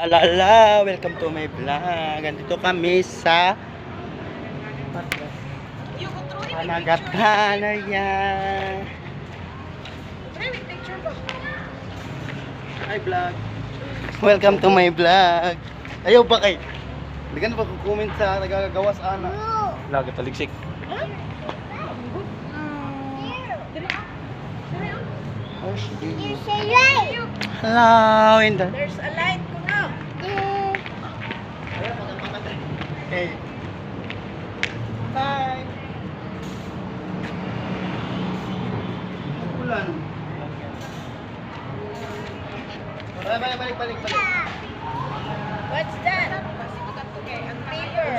Alala, welcome to my vlog. Andito kami sa Panagatan. Ayan. Hi vlog. Welcome to my vlog. Ayaw ba kay? Hindi ka na ba kukomment sa nagagawas ana? Vlog at taligsik. You say right. Hello, Inda. There's a light ko na. Okay. Bye. Ulan. Balik. What's that? Paper.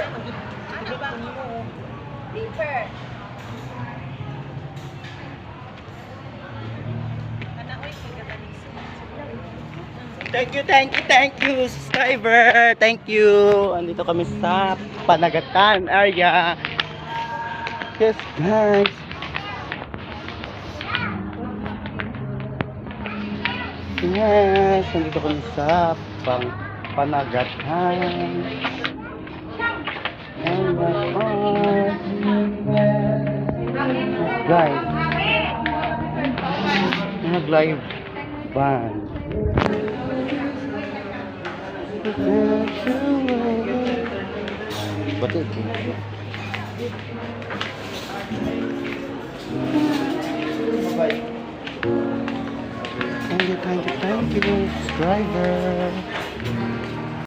Ano ba? Paper. Thank you, subscriber. Thank you. Andito kami sa Panagatan area. Yes, guys. Yes, andito kami sa Panagatan. Guys, nag-live band. Batik. Thank you, subscriber.